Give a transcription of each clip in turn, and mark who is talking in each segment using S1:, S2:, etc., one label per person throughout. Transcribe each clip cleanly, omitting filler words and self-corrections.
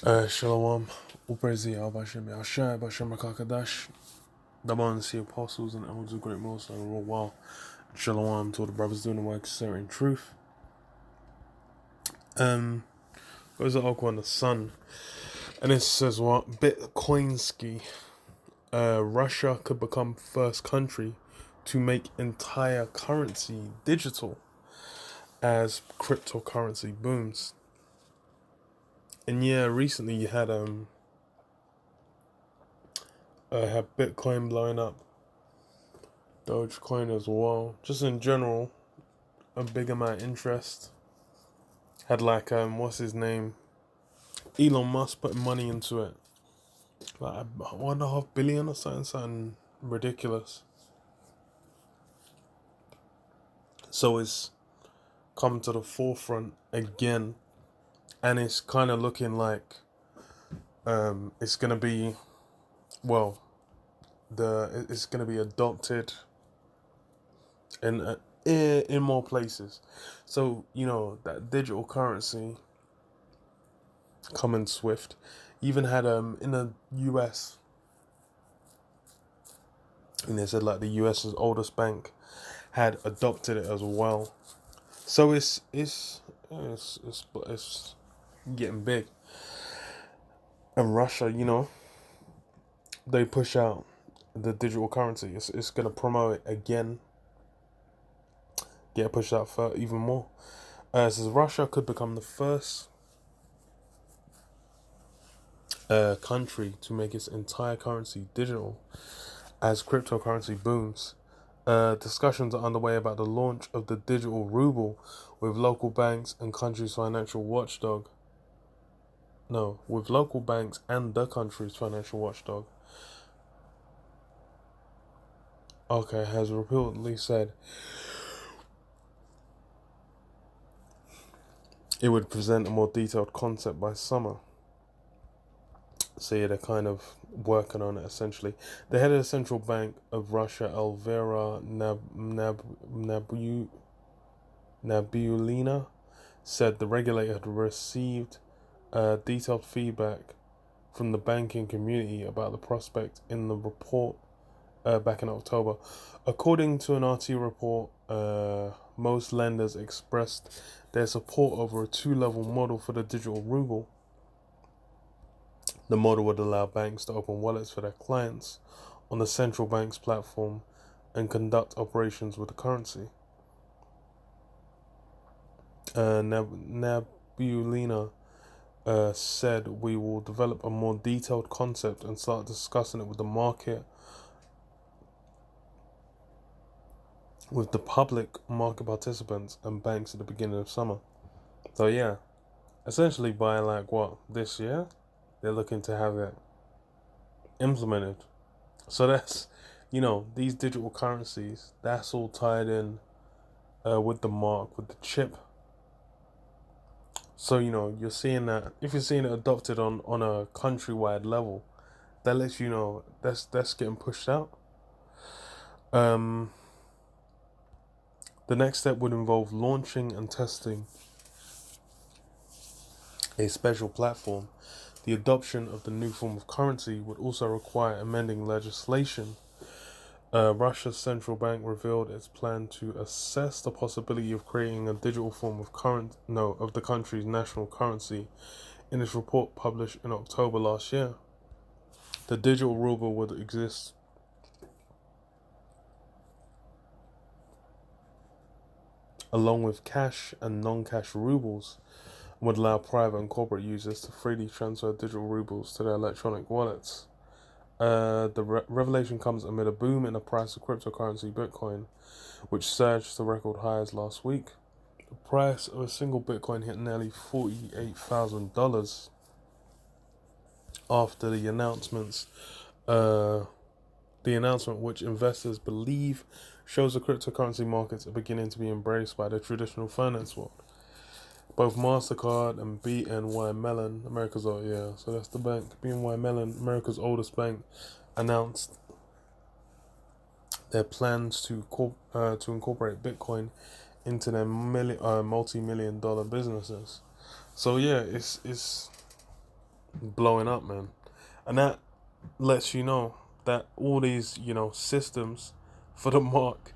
S1: Shalom, Uprezi Albashim Yashai Bashim Kakadash, the apostles and elders of great most and real well. Shalom to all the brothers doing the work, sharing truth. Goes the article on the sun, and it says what Bitcoinski, Russia could become first country to make entire currency digital as cryptocurrency booms. And yeah, recently you had Bitcoin blowing up, Dogecoin as well. Just in general, a big amount of interest. Had like what's his name? Elon Musk putting money into it. Like 1.5 billion or something ridiculous. So it's come to the forefront again, and it's kind of looking like it's gonna be it's gonna be adopted in more places. So that digital currency coming swift. Even had in the US, and they said like the US's oldest bank had adopted it as well. So it's getting big. And Russia, they push out the digital currency. It's gonna promote it again. Get pushed out for even more. It says Russia could become the first country to make its entire currency digital as cryptocurrency booms. Discussions are underway about the launch of the digital ruble with local banks and country's financial watchdog. No, with local banks and the country's financial watchdog. Okay, has repeatedly said it would present a more detailed concept by summer. So yeah, they're kind of working on it essentially. The head of the central bank of Russia, Elvira Nabiulina, said the regulator had received detailed feedback from the banking community about the prospect in the report back in October. According to an RT report, most lenders expressed their support over a two-level model for the digital ruble. The model would allow banks to open wallets for their clients on the central bank's platform and conduct operations with the currency. Nabulina said we will develop a more detailed concept and start discussing it with the market, with the public market participants and banks at the beginning of summer. So yeah, essentially by this year, they're looking to have it implemented. So that's, these digital currencies, that's all tied in with the mark, with the chip. So, you're seeing that, if you're seeing it adopted on a countrywide level, that lets you know that's getting pushed out. The next step would involve launching and testing a special platform. The adoption of the new form of currency would also require amending legislation. Russia's central bank revealed its plan to assess the possibility of creating a digital form of the country's national currency in its report published in October last year. The digital ruble would exist along with cash and non-cash rubles, and would allow private and corporate users to freely transfer digital rubles to their electronic wallets. The revelation comes amid a boom in the price of cryptocurrency Bitcoin, which surged to record highs last week. The price of a single Bitcoin hit nearly $48,000 after the announcement, which investors believe shows the cryptocurrency markets are beginning to be embraced by the traditional finance world. Both MasterCard and BNY Mellon, so that's the bank. BNY Mellon, America's oldest bank, announced their plans to incorporate Bitcoin into their multi-million-dollar businesses. So yeah, it's blowing up, man. And that lets you know that all these, systems for the mark,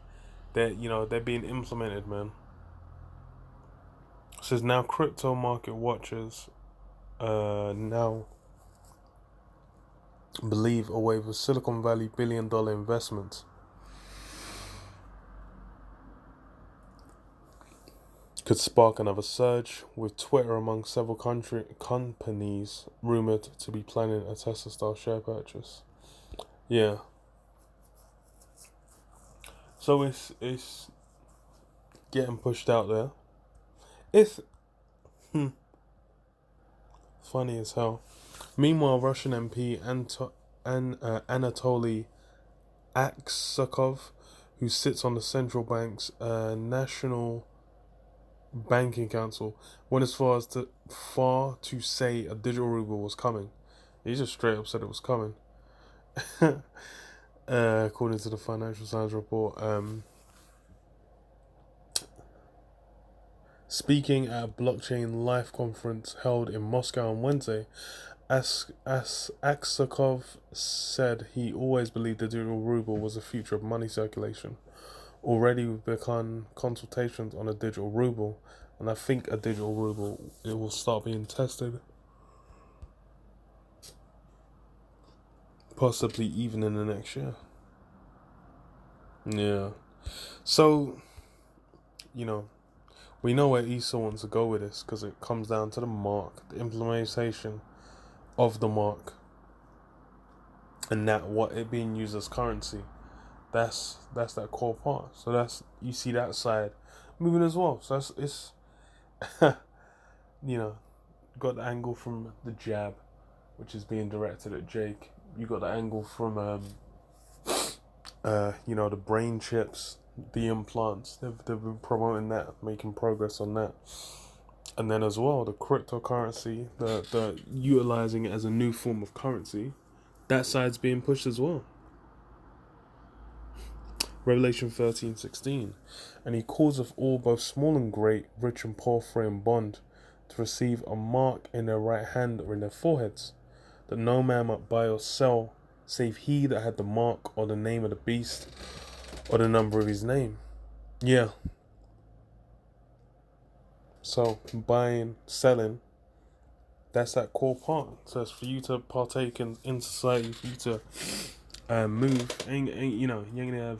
S1: that, they're being implemented, man. It says now crypto market watchers now believe a wave of Silicon Valley billion-dollar investments could spark another surge, with Twitter among several companies rumored to be planning a Tesla-style share purchase. Yeah. So it's getting pushed out there. It's funny as hell. Meanwhile, Russian MP Anatoly Aksakov, who sits on the central bank's National Banking Council, went as far to say a digital ruble was coming. He just straight up said it was coming. According to the Financial Times report. Speaking at a blockchain life conference held in Moscow on Wednesday, Aksakov said he always believed the digital ruble was the future of money circulation. Already we've begun consultations on a digital ruble, and I think a digital ruble, it will start being tested. Possibly even in the next year. Yeah. So, we know where Esau wants to go with this, because it comes down to the mark, the implementation of the mark, and that what it being used as currency. That's that core part. So you see that side moving as well. So it's got the angle from the jab, which is being directed at Jake. You got the angle from the brain chips, the implants. They've been promoting that, making progress on that. And then as well, the cryptocurrency, the utilizing it as a new form of currency, that side's being pushed as well. Revelation 13:16, and he calls of all, both small and great, rich and poor, free and bond, to receive a mark in their right hand or in their foreheads, that no man might buy or sell, save he that had the mark or the name of the beast or the number of his name. Yeah. So buying, selling, that's that core part. So it's for you to partake in society, for you to move. You ain't gonna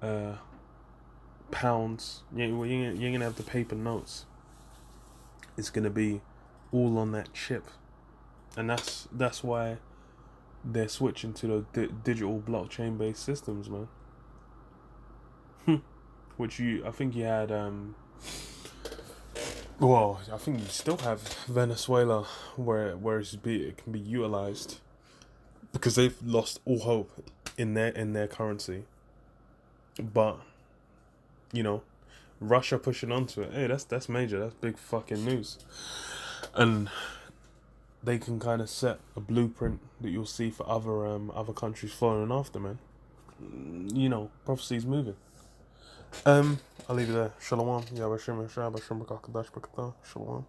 S1: have pounds. You ain't gonna have the paper notes. It's gonna be all on that chip, and that's why they're switching to the digital blockchain based systems, man. Which I think you had I think you still have Venezuela where it can be utilized, because they've lost all hope in their currency. But Russia pushing onto it. Hey, that's major. That's big fucking news. And they can kind of set a blueprint that you'll see for other countries following after, man. Prophecy's moving. I'll leave it there. Shalom. Shalom.